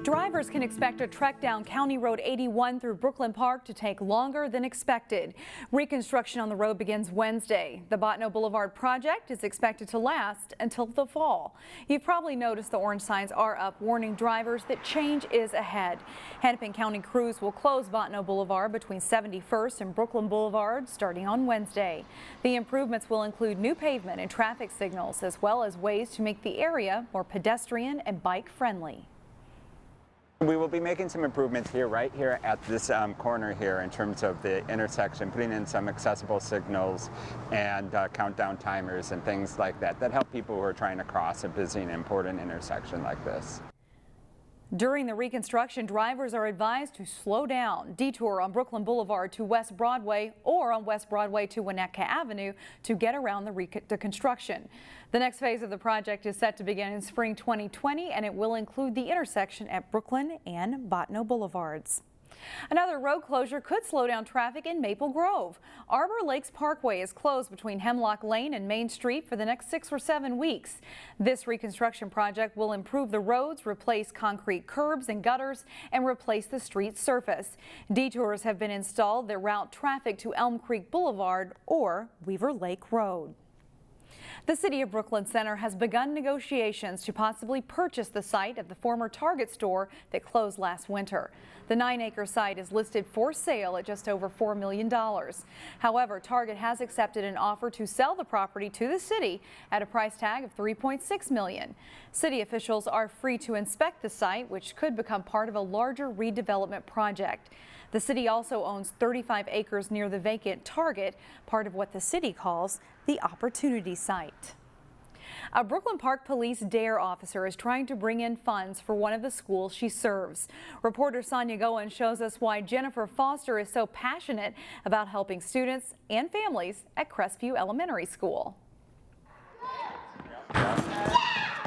Drivers can expect a trek down County Road 81 through Brooklyn Park to take longer than expected. Reconstruction on the road begins Wednesday. The Botno Boulevard project is expected to last until the fall. You've probably noticed the orange signs are up warning drivers that change is ahead. Hennepin County crews will close Botno Boulevard between 71st and Brooklyn Boulevard starting on Wednesday. The improvements will include new pavement and traffic signals, as well as ways to make the area more pedestrian and bike friendly. We will be making some improvements right here at this corner here in terms of the intersection, putting in some accessible signals and countdown timers and things like that help people who are trying to cross a busy and important intersection like this. During the reconstruction, drivers are advised to slow down, detour on Brooklyn Boulevard to West Broadway or on West Broadway to Winnetka Avenue to get around the construction. The next phase of the project is set to begin in spring 2020, and it will include the intersection at Brooklyn and Botno Boulevards. Another road closure could slow down traffic in Maple Grove. Arbor Lakes Parkway is closed between Hemlock Lane and Main Street for the next 6 or 7 weeks. This reconstruction project will improve the roads, replace concrete curbs and gutters, and replace the street surface. Detours have been installed that route traffic to Elm Creek Boulevard or Weaver Lake Road. The City of Brooklyn Center has begun negotiations to possibly purchase the site of the former Target store that closed last winter. The 9-acre site is listed for sale at just over $4 million. However, Target has accepted an offer to sell the property to the city at a price tag of $3.6 million. City officials are free to inspect the site, which could become part of a larger redevelopment project. The city also owns 35 acres near the vacant Target, part of what the city calls the Opportunity Site. A Brooklyn Park Police DARE officer is trying to bring in funds for one of the schools she serves. Reporter Sonia Goen shows us why Jennifer Foster is so passionate about helping students and families at Crestview Elementary School.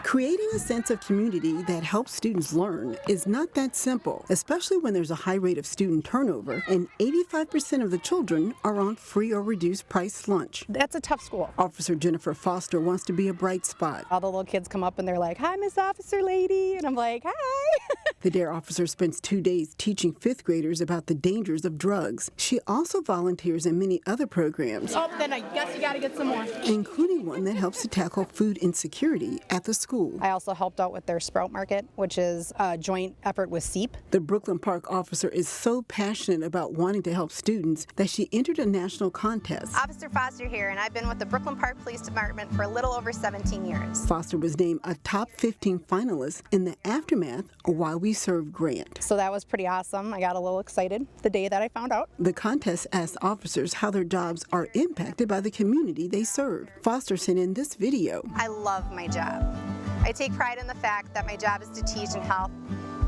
Creating a sense of community that helps students learn is not that simple, especially when there's a high rate of student turnover and 85% of the children are on free or reduced price lunch. That's a tough school. Officer Jennifer Foster wants to be a bright spot. All the little kids come up and they're like, "Hi, Miss Officer Lady," and I'm like, "Hi." The DARE officer spends 2 days teaching 5th graders about the dangers of drugs. She also volunteers in many other programs. Oh, then I guess you gotta get some more. Including one that helps to tackle food insecurity at the school. I also helped out with their sprout market, which is a joint effort with SEEP. The Brooklyn Park officer is so passionate about wanting to help students that she entered a national contest. Officer Foster here, and I've been with the Brooklyn Park Police Department for a little over 17 years. Foster was named a top 15 finalist in the Aftermath Why We Serve grant. So that was pretty awesome. I got a little excited the day that I found out. The contest asked officers how their jobs are impacted by the community they serve. Foster sent in this video. I love my job. I take pride in the fact that my job is to teach and help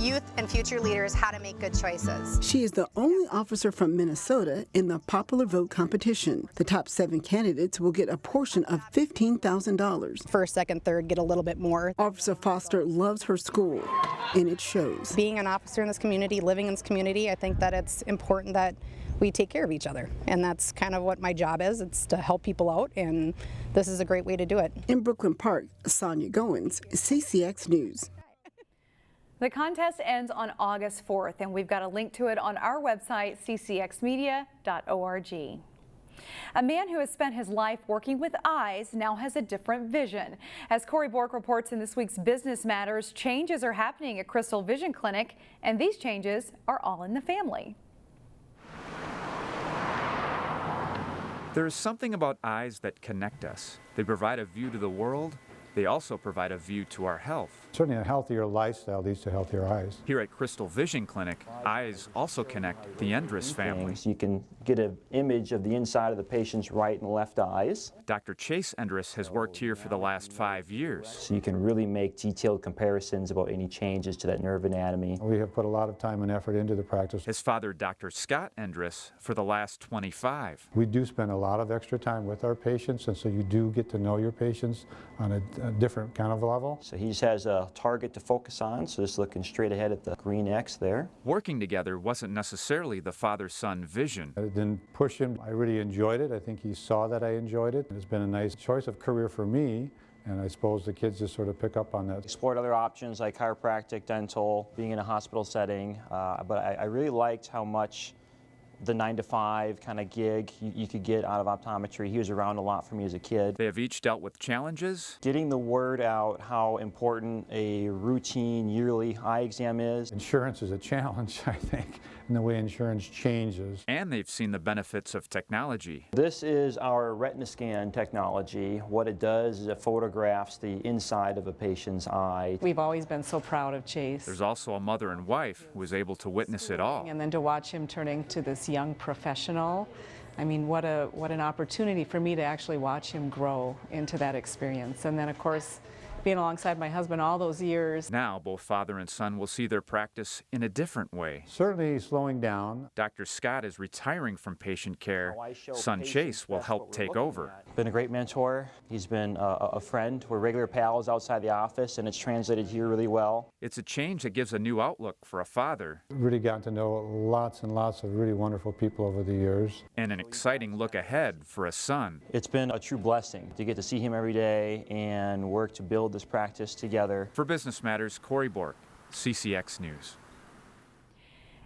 youth and future leaders how to make good choices. She is the only officer from Minnesota in the popular vote competition. The top 7 candidates will get a portion of $15,000. First, second, third get a little bit more. Officer Foster loves her school, and it shows. Being an officer in this community, living in this community, I think that it's important that we take care of each other, and that's kind of what my job is. It's to help people out, and this is a great way to do it. In Brooklyn Park, Sonia Goins, CCX News. The contest ends on August 4th, and we've got a link to it on our website, ccxmedia.org. A man who has spent his life working with eyes now has a different vision. As Corey Bork reports in this week's Business Matters, changes are happening at Crystal Vision Clinic, and these changes are all in the family. There is something about eyes that connect us. They provide a view to the world. They also provide a view to our health. Certainly a healthier lifestyle leads to healthier eyes. Here at Crystal Vision Clinic, eyes also connect the Endress family. You can get an image of the inside of the patient's right and left eyes. Dr. Chase Endress has worked here for the last 5 years. So you can really make detailed comparisons about any changes to that nerve anatomy. We have put a lot of time and effort into the practice. His father, Dr. Scott Endress, for the last 25. We do spend a lot of extra time with our patients, and so you do get to know your patients on a different kind of level. So he just has a target to focus on, so just looking straight ahead at the green X there. Working together wasn't necessarily the father-son vision. I didn't push him. I really enjoyed it. I think he saw that I enjoyed it. It's been a nice choice of career for me And I suppose the kids just sort of pick up on that. Explored other options like chiropractic, dental, being in a hospital setting, but I really liked how much the 9-to-5 kind of gig you could get out of optometry. He was around a lot for me as a kid. They have each dealt with challenges. Getting the word out how important a routine yearly eye exam is. Insurance is a challenge, I think, in the way insurance changes. And they've seen the benefits of technology. This is our retina scan technology. What it does is it photographs the inside of a patient's eye. We've always been so proud of Chase. There's also a mother and wife who was able to witness it all. And then to watch him turning to this young professional, I mean, what an opportunity for me to actually watch him grow into that experience. And then, of course, being alongside my husband all those years. Now, both father and son will see their practice in a different way. Certainly slowing down. Dr. Scott is retiring from patient care. Son Chase will help take over. Been a great mentor. He's been a friend. We're regular pals outside the office, and it's translated here really well. It's a change that gives a new outlook for a father. Really gotten to know lots and lots of really wonderful people over the years. And an exciting look ahead for a son. It's been a true blessing to get to see him every day and work to build this practice together. For Business Matters, Corey Bork, CCX News.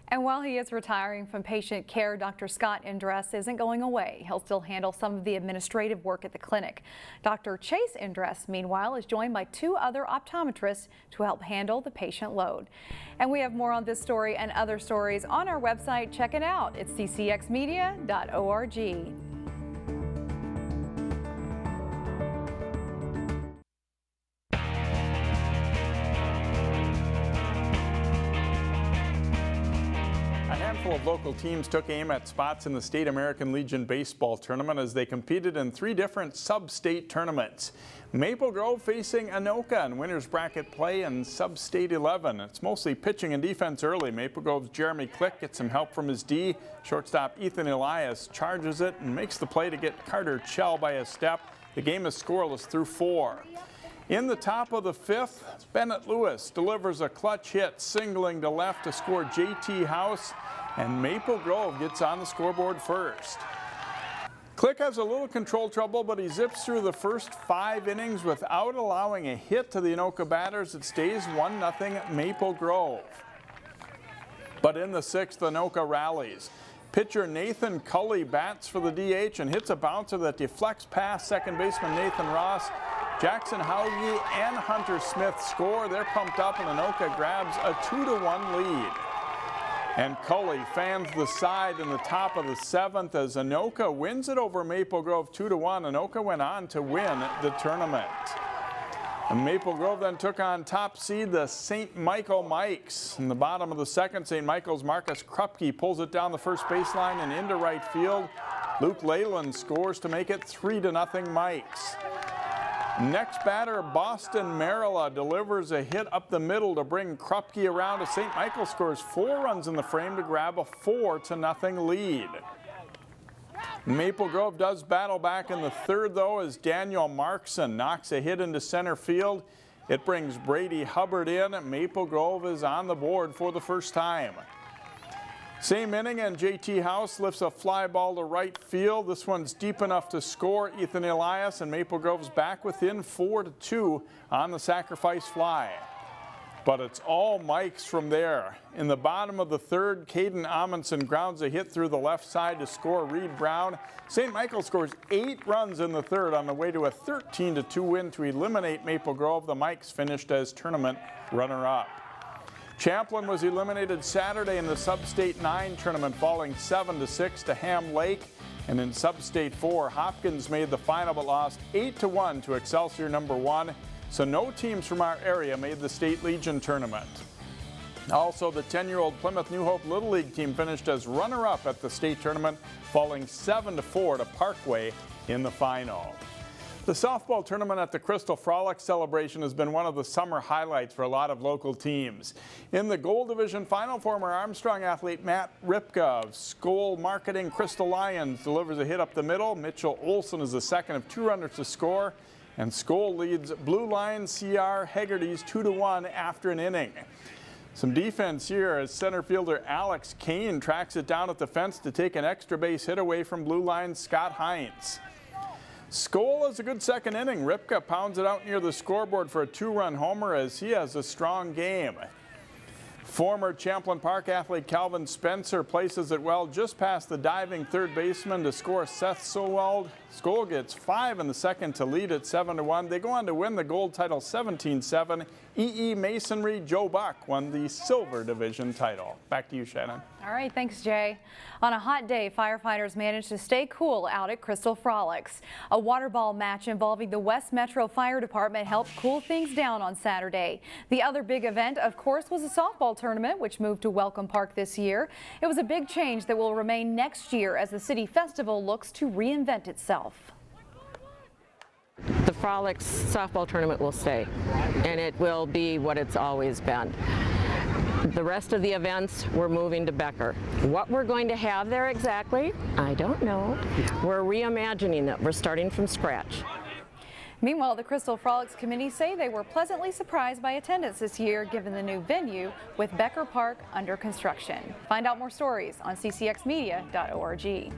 And while he is retiring from patient care, Dr. Scott Indress isn't going away. He'll still handle some of the administrative work at the clinic. Dr. Chase Indress, meanwhile, is joined by 2 other optometrists to help handle the patient load. And we have more on this story and other stories on our website. Check it out. It's ccxmedia.org. Of local teams took aim at spots in the State American Legion Baseball Tournament as they competed in 3 different sub-state tournaments. Maple Grove facing Anoka in winners bracket play in sub-state 11. It's mostly pitching and defense early. Maple Grove's Jeremy Click gets some help from his D. Shortstop Ethan Elias charges it and makes the play to get Carter Chell by a step. The game is scoreless through 4. In the top of the 5th, Bennett Lewis delivers a clutch hit, singling to left to score JT House. And Maple Grove gets on the scoreboard first. Click has a little control trouble, but he zips through the first 5 innings without allowing a hit to the Anoka batters. It stays 1-0 Maple Grove. But in the 6th, Anoka rallies. Pitcher Nathan Cully bats for the DH and hits a bouncer that deflects past second baseman Nathan Ross. Jackson Hauge and Hunter Smith score. They're pumped up, and Anoka grabs a 2-1 lead. And Cully fans the side in the top of the 7th as Anoka wins it over Maple Grove 2-1. Anoka went on to win the tournament. And Maple Grove then took on top seed the St. Michael Mikes. In the bottom of the 2nd, St. Michael's Marcus Krupke pulls it down the first baseline and into right field. Luke Leyland scores to make it 3-0 Mikes. Next batter, Boston Marilla delivers a hit up the middle to bring Krupke around as St. Michael scores 4 runs in the frame to grab a 4-0 lead. Maple Grove does battle back in the 3rd, though, as Daniel Markson knocks a hit into center field. It brings Brady Hubbard in. Maple Grove is on the board for the first time. Same inning, and JT House lifts a fly ball to right field. This one's deep enough to score. Ethan Elias, and Maple Grove's back within 4-2 on the sacrifice fly. But it's all Mikes from there. In the bottom of the 3rd, Caden Amundsen grounds a hit through the left side to score Reed Brown. St. Michael scores 8 runs in the 3rd on the way to a 13-2 win to eliminate Maple Grove. The Mikes finished as tournament runner-up. Champlin was eliminated Saturday in the Sub-State 9 tournament, falling 7-6 to Ham Lake. And in Sub-State 4, Hopkins made the final but lost 8-1 to Excelsior #1. So no teams from our area made the State Legion tournament. Also, the 10-year-old Plymouth New Hope Little League team finished as runner-up at the state tournament, falling 7-4 to Parkway in the final. The softball tournament at the Crystal Frolics celebration has been one of the summer highlights for a lot of local teams. In the gold division final, former Armstrong athlete Matt Ripka of Skoll Marketing Crystal Lions delivers a hit up the middle. Mitchell Olson is the second of 2 runners to score, and Skoll leads Blue Line CR Hegarty's 2-1 after an inning. Some defense here as center fielder Alex Kane tracks it down at the fence to take an extra base hit away from Blue Line's Scott Hines. Skoll has a good second inning. Ripka pounds it out near the scoreboard for a 2-run homer as he has a strong game. Former Champlain Park athlete Calvin Spencer places it well just past the diving third baseman to score Seth Sowald. Skoll gets 5 in the second to lead it 7-1. They go on to win the gold title 17-7. E.E. Masonry Joe Buck won the silver division title. Back to you, Shannon. All right, thanks, Jay. On a hot day, firefighters managed to stay cool out at Crystal Frolics. A water ball match involving the West Metro Fire Department helped cool things down on Saturday. The other big event, of course, was a softball tournament, which moved to Welcome Park this year. It was a big change that will remain next year as the City Festival looks to reinvent itself. The Frolics softball tournament will stay, and it will be what it's always been. The rest of the events, we're moving to Becker. What we're going to have there exactly, I don't know. We're reimagining it. We're starting from scratch. Meanwhile, the Crystal Frolics committee say they were pleasantly surprised by attendance this year given the new venue with Becker Park under construction. Find out more stories on ccxmedia.org.